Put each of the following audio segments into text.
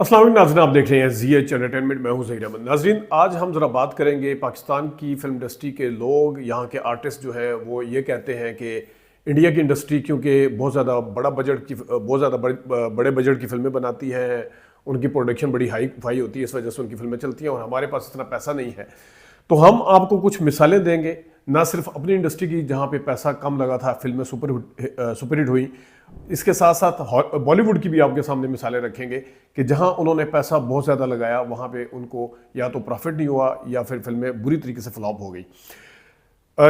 अस्सलाम वालेकुम नाज़रीन, आप देख रहे हैं ZH एंटरटेनमेंट। मैं हूं ज़हीर अहमद। नाज़रीन, आज हम ज़रा बात करेंगे पाकिस्तान की फ़िल्म इंडस्ट्री के लोग, यहाँ के आर्टिस्ट जो है वो ये कहते हैं कि इंडिया की इंडस्ट्री क्योंकि बहुत ज़्यादा बहुत ज़्यादा बड़े बजट की फ़िल्में बनाती हैं, उनकी प्रोडक्शन बड़ी हाई फाई होती है, इस वजह से उनकी फ़िल्में चलती हैं और हमारे पास इतना पैसा नहीं है। तो हम आपको कुछ मिसालें देंगे, ना सिर्फ अपनी इंडस्ट्री की जहाँ पे पैसा कम लगा था, फिल्में सुपरहिट हुई, इसके साथ साथ बॉलीवुड की भी आपके सामने मिसालें रखेंगे कि जहां उन्होंने पैसा बहुत ज़्यादा लगाया वहां पे उनको या तो प्रॉफिट नहीं हुआ या फिर फिल्में बुरी तरीके से फ्लॉप हो गई।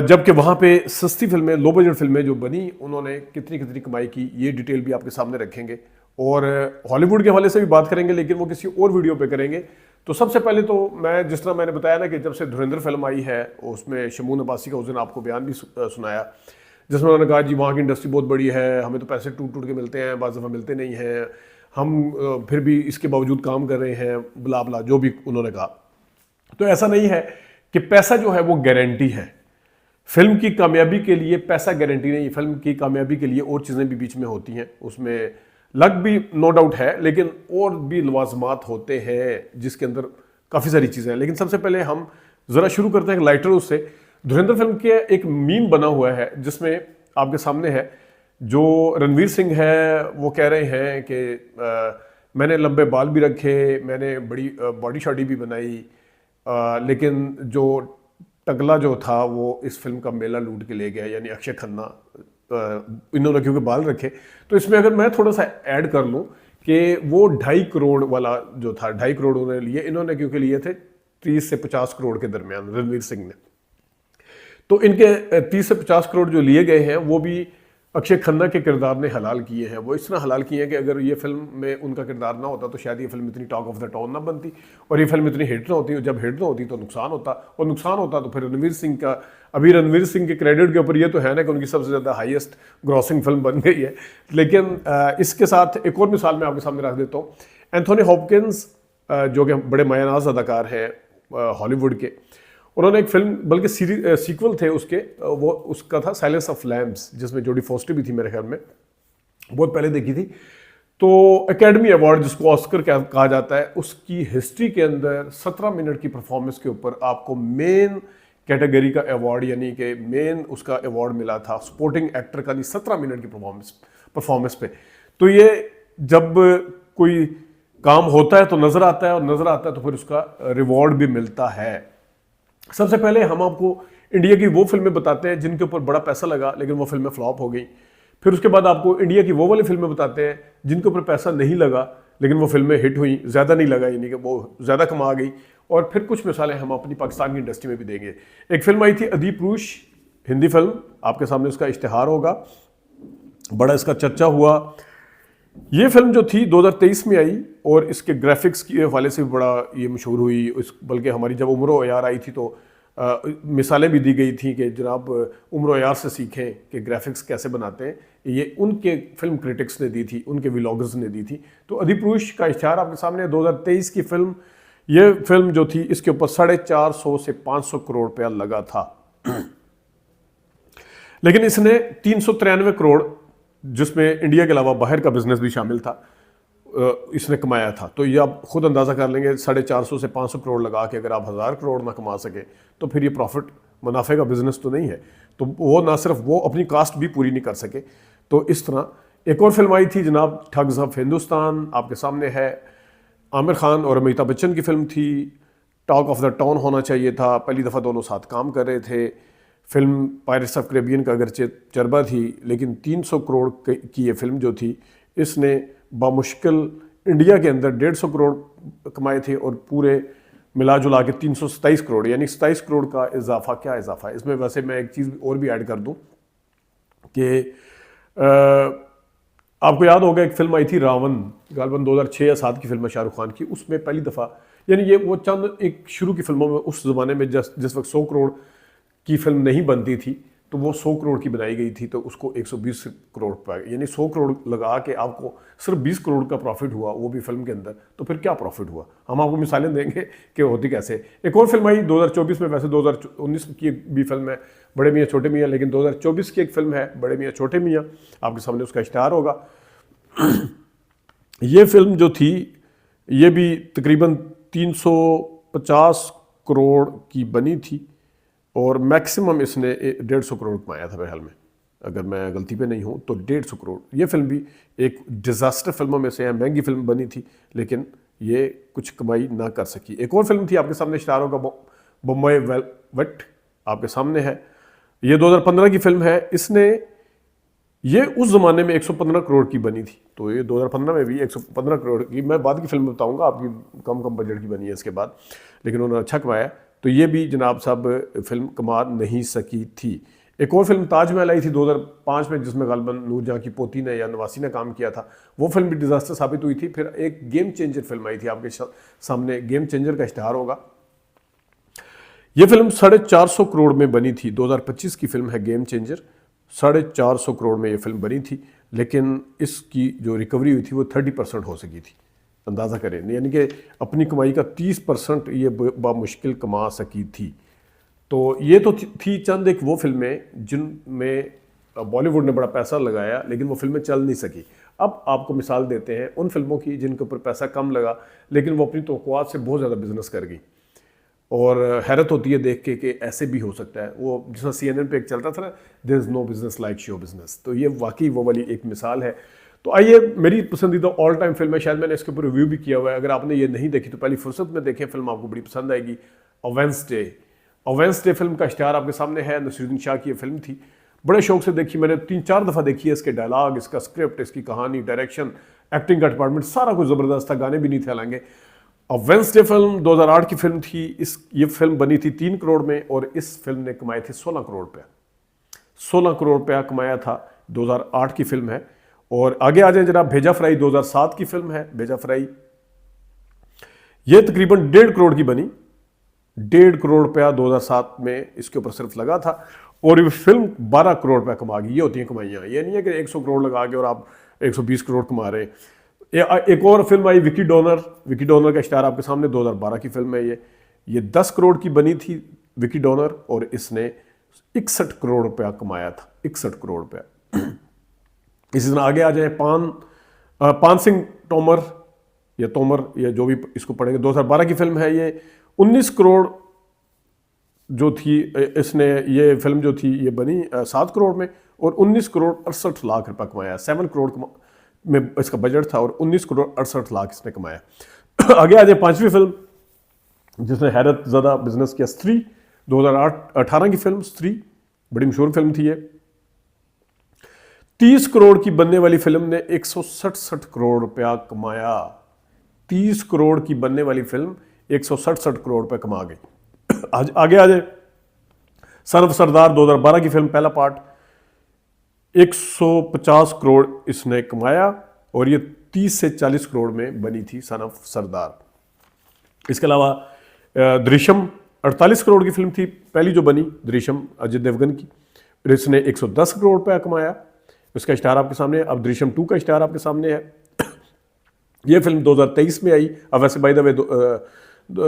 जबकि वहां पे सस्ती फिल्में, लो बजट फिल्में जो बनी, उन्होंने कितनी कितनी कमाई की, ये डिटेल भी आपके सामने रखेंगे। और हॉलीवुड के हवाले से भी बात करेंगे, लेकिन वो किसी और वीडियो पे करेंगे। तो सबसे पहले तो मैं, जिस तरह मैंने बताया ना कि जब से धुरंधर फिल्म आई है, उसमें शमून अब्बासी का उस दिन आपको बयान भी सुनाया, जिसमें उन्होंने कहा जी वहाँ की इंडस्ट्री बहुत बड़ी है, हमें तो पैसे टूट टूट के मिलते हैं, बाज़ दफ़ा मिलते नहीं हैं, हम फिर भी इसके बावजूद काम कर रहे हैं, बुला बुला जो भी उन्होंने कहा। तो ऐसा नहीं है कि पैसा जो है वो गारंटी है। फिल्म की कामयाबी के लिए पैसा गारंटी नहीं, फिल्म की कामयाबी के लिए और चीज़ें भी बीच में होती हैं, उसमें लक भी नो डाउट है, लेकिन और भी लवाजमात होते हैं जिसके अंदर काफ़ी सारी चीज़ें हैं। लेकिन सबसे पहले हम ज़रा शुरू करते हैं लाइटर उससे। धुरंधर फिल्म के एक मीम बना हुआ है जिसमें आपके सामने है, जो रणवीर सिंह है वो कह रहे हैं कि मैंने लंबे बाल भी रखे, मैंने बड़ी बॉडी शॉडी भी बनाई, लेकिन जो टकला जो था वो इस फिल्म का मेला लूट के ले गया, यानी अक्षय खन्ना। इन्होंने क्योंकि बाल रखे, तो इसमें अगर मैं थोड़ा सा ऐड कर लूँ कि वो 2.5 करोड़ वाला जो था, 2.5 करोड़ उन्होंने लिए, इन्होंने क्योंकि लिए थे 30 से 50 करोड़ के दरमियान, रणवीर सिंह ने। तो इनके 30 से 50 करोड़ जो लिए गए हैं वो भी अक्षय खन्ना के किरदार ने हलाल किए हैं। वो इस तरह हलाल किए हैं कि अगर ये फिल्म में उनका किरदार ना होता तो शायद ये फिल्म इतनी टॉक ऑफ द टाउन ना बनती और ये फिल्म इतनी हिट ना होती, और जब हिट ना होती तो नुकसान होता, और नुकसान होता तो फिर रणवीर सिंह का, अभी रणवीर सिंह के क्रेडिट के ऊपर ये तो है ना कि उनकी सबसे ज़्यादा हाईएस्ट ग्रॉसिंग फिल्म बन गई है। लेकिन इसके साथ एक और मिसाल मैं आपके सामने रख देता हूँ। एंथोनी हॉपकिंस, जो कि बड़े मायानाज अदाकार हैं हॉलीवुड के, उन्होंने एक फिल्म, बल्कि सीक्वल थे उसके, वो उसका था साइलेंस ऑफ लैम्स, जिसमें जोडी फॉस्टर भी थी मेरे ख्याल में, बहुत पहले देखी थी। तो एकेडमी अवार्ड जिसको ऑस्कर कहा जाता है, उसकी हिस्ट्री के अंदर 17 मिनट की परफॉर्मेंस के ऊपर आपको मेन कैटेगरी का अवार्ड, यानी कि मेन उसका अवार्ड मिला था सपोर्टिंग एक्टर का, 17 मिनट की परफॉर्मेंस पे। तो ये जब कोई काम होता है तो नज़र आता है, और नज़र आता है तो फिर उसका रिवॉर्ड भी मिलता है। सबसे पहले हम आपको इंडिया की वो फिल्में बताते हैं जिनके ऊपर बड़ा पैसा लगा लेकिन वो फिल्में फ्लॉप हो गई। फिर उसके बाद आपको इंडिया की वो वाली फिल्में बताते हैं जिनके ऊपर पैसा नहीं लगा लेकिन वो फिल्में हिट हुई, ज़्यादा नहीं लगा, यानी कि वो ज़्यादा कमा गई। और फिर कुछ मिसालें हम अपनी पाकिस्तान की इंडस्ट्री में भी देंगे। एक फिल्म आई थी अदीप रूश, हिंदी फिल्म, आपके सामने उसका इश्तिहार होगा, बड़ा इसका चर्चा हुआ। ये फिल्म जो थी 2023 में आई और इसके ग्राफिक्स के हवाले से भी बड़ा ये मशहूर हुई। बल्कि हमारी जब उम्र यार आई थी तो मिसालें भी दी गई थी कि जनाब उम्र यार से सीखें कि ग्राफिक्स कैसे बनाते हैं। ये उनके फिल्म क्रिटिक्स ने दी थी, उनके व्लॉगर्स ने दी थी। तो अदीप रूश का इश्तिहार आपके सामने, 2023 की फिल्म। ये फिल्म जो थी इसके ऊपर 450 से 500 करोड़ रुपया लगा था लेकिन इसने 393 करोड़, जिसमें इंडिया के अलावा बाहर का बिजनेस भी शामिल था, इसने कमाया था। तो ये आप खुद अंदाज़ा कर लेंगे, 450 से 500 करोड़ लगा के अगर आप 1000 करोड़ ना कमा सके तो फिर ये प्रॉफिट, मुनाफे का बिजनेस तो नहीं है। तो वो ना सिर्फ वो अपनी कास्ट भी पूरी नहीं कर सके। तो इस तरह एक और फिल्म आई थी जनाब, ठग्स ऑफ हिंदुस्तान, आपके सामने है। आमिर खान और अमिताभ बच्चन की फिल्म थी, टॉक ऑफ द टाउन होना चाहिए था, पहली दफ़ा दोनों साथ काम कर रहे थे। फिल्म पायरेट्स ऑफ कैरेबियन का अगरचे चरबा थी, लेकिन 300 करोड़ की ये फिल्म जो थी, इसने बामुश्किल इंडिया के अंदर 150 करोड़ कमाए थे और पूरे मिला जुला के 327 करोड़, यानी 27 करोड़ का इजाफा। क्या इजाफा है इसमें। वैसे मैं एक चीज़ और भी ऐड कर दूं कि आपको याद होगा एक फिल्म आई थी रावण, गालबन 2006 या 7 की फिल्म है शाहरुख खान की। उसमें पहली दफ़ा, यानी ये वो चंद एक शुरू की फिल्मों में, उस ज़माने में जिस वक्त 100 करोड़ की फिल्म नहीं बनती थी तो वो 100 करोड़ की बनाई गई थी, तो उसको 120 करोड़ पाए, यानी 100 करोड़ लगा के आपको सिर्फ 20 करोड़ का प्रॉफिट हुआ, वो भी फिल्म के अंदर। तो फिर क्या प्रॉफिट हुआ, हम आपको मिसालें देंगे कि होती कैसे। एक और फिल्म आई 2024 में, वैसे 2019 की भी फिल्म है बड़े मियाँ छोटे मियाँ, लेकिन 2024 की एक फिल्म है बड़े मियाँ छोटे मियाँ, आपके सामने उसका इश्तिहार होगा। ये फिल्म जो थी ये भी तकरीबन 350 करोड़ की बनी थी और मैक्सिमम इसने 150 करोड़ कमाया था मेरे ख्याल में, अगर मैं गलती पे नहीं हूँ तो 150 करोड़। ये फिल्म भी एक डिज़ास्टर फिल्मों में से है, महंगी फिल्म बनी थी लेकिन ये कुछ कमाई ना कर सकी। एक और फिल्म थी आपके सामने स्टार होगा, बम्बई वेलवेट आपके सामने है। ये 2015 की फिल्म है। इसने ये उस ज़माने में 115 करोड़ की बनी थी, तो ये 2015 में भी 115 करोड़ की, मैं बाद की फिल्म बताऊंगा आपकी कम कम बजट की बनी है इसके बाद, लेकिन उन्होंने अच्छा कमाया। तो ये भी जनाब साहब फिल्म कमा नहीं सकी थी। एक और फिल्म ताजमहल आई थी 2005 में, जिसमें गालिबन नूरजहां की पोती ने या नवासी ने काम किया था। वो फिल्म भी डिजास्टर साबित हुई थी। फिर एक गेम चेंजर फिल्म आई थी आपके सामने, गेम चेंजर का इश्तिहार होगा। ये फिल्म 450 करोड़ में बनी थी। 2025 की फिल्म है गेम चेंजर। 450 करोड़ में ये फिल्म बनी थी, लेकिन इसकी जो रिकवरी हुई थी वो 30% हो सकी थी। अंदाज़ा करें, यानी कि अपनी कमाई का 30% ये बामुश्किल कमा सकी थी। तो ये तो थी चंद एक वो फिल्में जिनमें बॉलीवुड ने बड़ा पैसा लगाया, लेकिन वो फिल्में चल नहीं सकी। अब आपको मिसाल देते हैं उन फिल्मों की जिनके ऊपर पैसा कम लगा, लेकिन वो अपनी तवक्कुआत से बहुत ज़्यादा बिजनेस कर गई। और हैरत होती है देख के कि ऐसे भी हो सकता है। वो जिसमें CNN पे एक चलता था ना, there is no business like show business, तो ये वाकई वो वाली एक मिसाल है। तो आइए, मेरी पसंदीदा ऑल टाइम फिल्म है, शायद मैंने इसके ऊपर रिव्यू भी किया हुआ है। अगर आपने ये नहीं देखी तो पहली फुर्सत में देखें, फिल्म आपको बड़ी पसंद आएगी। वेंसडे फिल्म का इश्तिहार आपके सामने है। नसीरुद्दीन शाह की ये फिल्म थी, बड़े शौक से देखी मैंने, 3-4 दफ़ा देखी है। इसके डायलॉग, इसका स्क्रिप्ट, इसकी कहानी, डायरेक्शन, एक्टिंग का डिपार्टमेंट, सारा कुछ ज़बरदस्त था। गाने भी नहीं थे हालांकि। वेंसडे फिल्म 2008 की फिल्म थी। ये फिल्म बनी थी 3 करोड़ में और इस फिल्म ने कमाए थे 16 करोड़ रुपया। 16 करोड़ रुपया कमाया था। 2008 की फिल्म है। और आगे आ जाए जनाब, भेजा फ्राई 2007 की फिल्म है। भेजा फ्राई ये तकरीबन 1.5 करोड़ की बनी। 1.5 करोड़ रुपया 2007 में इसके ऊपर सिर्फ लगा था और ये फिल्म 12 करोड़ रुपया कमा गई। ये होती हैं कमाइयाँ। ये नहीं है कि 100 करोड़ लगा के और आप 120 करोड़ कमा रहे हैं। एक और फिल्म आई विकी डोनर का इश्तिहार आपके सामने, 2012 की फिल्म है ये 10 करोड़ की बनी थी विकी डोनर, और इसने 61 करोड़ रुपया कमाया था। 61 करोड़ रुपया। इसी तरह आगे आ जाए, पान सिंह तोमर या जो भी इसको पढ़ेंगे, 2012 की फिल्म है ये। 19 करोड़ जो थी इसने, ये फिल्म जो थी ये बनी 7 करोड़ में और 19 करोड़ 68 लाख रुपया कमाया। 7 करोड़ में इसका बजट था और 19 करोड़ 68 लाख इसने कमाया। आगे आ जाए, 5वीं फिल्म जिसने हैरत ज़्यादा बिजनेस किया, स्त्री। 2018 की फिल्म स्त्री, बड़ी मशहूर फिल्म थी ये। 30 करोड़ की बनने वाली फिल्म ने 167 करोड़ रुपया कमाया। 30 करोड़ की बनने वाली फिल्म 167 करोड़ रुपया कमा गई। आगे आ जाए, सन ऑफ सरदार 2012 की फिल्म, पहला पार्ट, 150 करोड़ इसने कमाया और ये 30 से 40 करोड़ में बनी थी सन ऑफ सरदार। इसके अलावा दृश्यम 48 करोड़ की फिल्म थी, पहली जो बनी दृश्यम अजय देवगन की, इसने 110 करोड़ रुपया कमाया। इसका इश्तिहार आपके सामने है। अब दृश्यम 2 का इश्तिहार आपके सामने है। ये फिल्म 2023 में आई। अब वैसे बाय द वे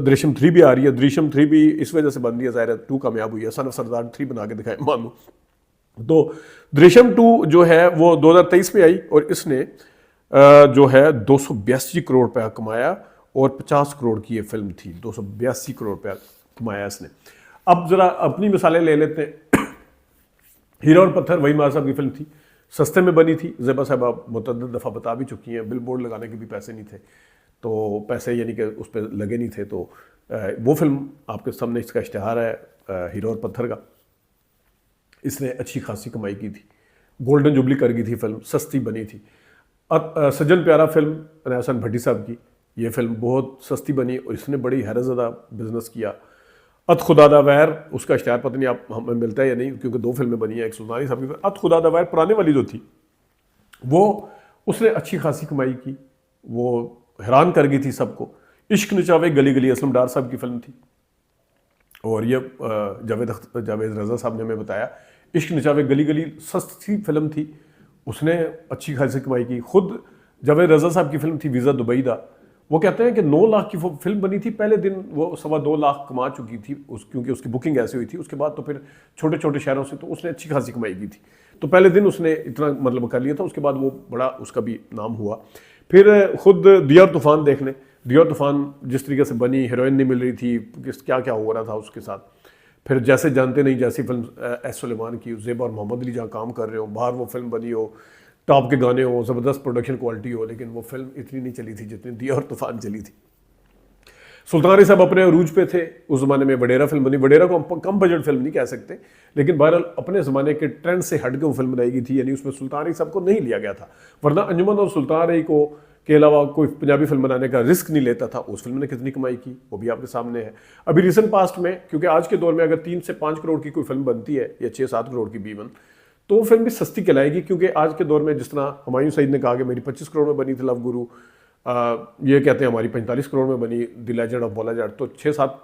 दृश्यम 3 भी आ रही है। दृश्यम 3 भी इस वजह से बन रही है, ज़ाहिर है 2 कामयाब हुई है, सन ऑफ सरदार 3 बना के दिखाए मानो। तो दृश्यम 2 जो है वो 2023 में आई और इसने जो है 282 करोड़ रुपया कमाया और 50 करोड़ की ये फिल्म थी। 282 करोड़ रुपया कमाया इसने। अब जरा अपनी मिसालें ले लेते हैं। हीरा और पत्थर वही मार साहब की फिल्म थी, सस्ते में बनी थी। ज़ेबा साहब आप मुतअद्दिद दफ़ा बता भी चुकी हैं, बिल बोर्ड लगाने के भी पैसे नहीं थे, तो पैसे यानी कि उस पर लगे नहीं थे। तो वो फिल्म आपके सामने, इसका इश्तिहार है हीरा और पत्थर का। इसने अच्छी खासी कमाई की थी, गोल्डन जुबली कर गई थी फिल्म, सस्ती बनी थी। सज्जन प्यारा फिल्म रहसन भट्टी साहब की, ये फिल्म बहुत सस्ती बनी और इसने बड़ी हैरत ज़्यादा बिजनेस किया। अत खुदादा वैर, उसका इश्तिहार पता नहीं आप हमें मिलता है या नहीं, क्योंकि 2 फिल्में बनी हैं। एक सुल्तानी साहब की फिल्म अत खुदादा वैर पुराने वाली जो थी, वो उसने अच्छी खासी कमाई की, वो हैरान कर गई थी सबको। इश्क नचावे गली गली असलम डार साहब की फिल्म थी और ये जावेद रज़ा साहब ने हमें बताया, इश्क नचावे गली गली सस्ती फिल्म थी, उसने अच्छी खासी कमाई की। खुद जावेद रज़ा साहब की फिल्म थी वीज़ा दुबई दा, वो कहते हैं कि 9 लाख की फिल्म बनी थी, पहले दिन वो 2.25 लाख कमा चुकी थी क्योंकि उसकी बुकिंग ऐसी हुई थी। उसके बाद तो फिर छोटे छोटे शहरों से तो उसने अच्छी खासी कमाई की थी। तो पहले दिन उसने इतना मतलब कर लिया था, उसके बाद वो बड़ा उसका भी नाम हुआ। फिर खुद दिया और तूफान देख लें। दिया तूफान जिस तरीके से बनी, हीरोइन नहीं मिल रही थी, किस क्या क्या हो रहा था उसके साथ। फिर जैसे जानते नहीं जैसी फिल्म एस सुलेमान की, ज़ेब और मोहम्मद अली जहाँ काम कर रहे हो, बाहर वो फिल्म बनी हो, टॉप के गाने हो, ज़बरदस्त प्रोडक्शन क्वालिटी हो, लेकिन वो फिल्म इतनी नहीं चली थी जितनी दिया और तूफान चली थी। सुल्तान अली साहब अपने अरूज पे थे उस ज़माने में, वडेरा फिल्म बनी। वडेरा को हम कम बजट फिल्म नहीं कह सकते, लेकिन बहरहाल अपने ज़माने के ट्रेंड से हट के वो फिल्म बनाई गई थी, यानी उसमें सुल्तान अली साहब को नहीं लिया गया था। वरना अंजुमन और सुल्तान अली को के अलावा कोई पंजाबी फिल्म बनाने का रिस्क नहीं लेता था। उस फिल्म ने कितनी कमाई की वो भी आपके सामने है। अभी रिसेंट पास्ट में, क्योंकि आज के दौर में अगर 3 से 5 करोड़ की कोई फिल्म बनती है या 6-7 करोड़ की भी बन, तो वो फिल्म भी सस्ती कहलाएगी, क्योंकि आज के दौर में जिस तरह हुमायूं सईद ने कहा कि मेरी 25 करोड़ में बनी थी लव गुरु, ये कहते हैं हमारी 45 करोड़ में बनी द लेजेंड ऑफ बॉलाजाट, तो 6-7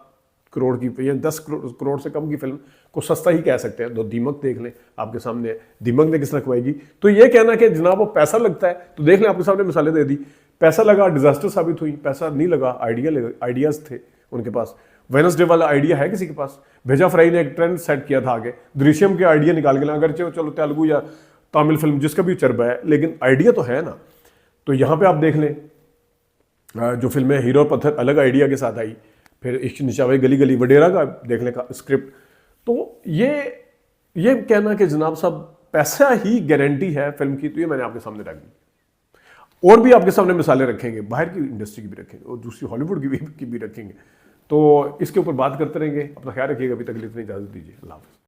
करोड़ की या 10 करोड़ से कम की फिल्म को सस्ता ही कह सकते हैं। तो दीमक देख लें, आपके सामने है दीमक ने किस तरह कमाएगी। तो ये कहना कि जनाब वो पैसा लगता है, तो देख लें आपके सामने मिसालें दे दी। पैसा लगा डिजास्टर साबित हुई, पैसा नहीं लगा आइडियाज थे उनके पास। वेनसडे वाला आइडिया है किसी के पास? भेजा फ्राई ने एक ट्रेंड सेट किया था आगे, दृश्यम के आइडिया निकाल के, अगर चलो तेलुगु या तमिल फिल्म जिसका भी चरबा है, लेकिन आइडिया तो है ना। तो यहाँ पे आप देख लें जो फिल्में हीरो और पत्थर अलग आइडिया के साथ आई, फिर इश्क निशावे गली गली, वडेरा का देखने का स्क्रिप्ट। तो ये कहना कि जनाब साहब पैसा ही गारंटी है फिल्म की, तो ये मैंने आपके सामने रख दी। और भी आपके सामने मिसालें रखेंगे, बाहर की इंडस्ट्री की भी रखेंगे और दूसरी हॉलीवुड की भी रखेंगे। तो इसके ऊपर बात करते रहेंगे। अपना ख्याल रखिएगा, अभी तक के लिए इतनी इजाज़त दीजिए। अल्लाह हाफ़िज़।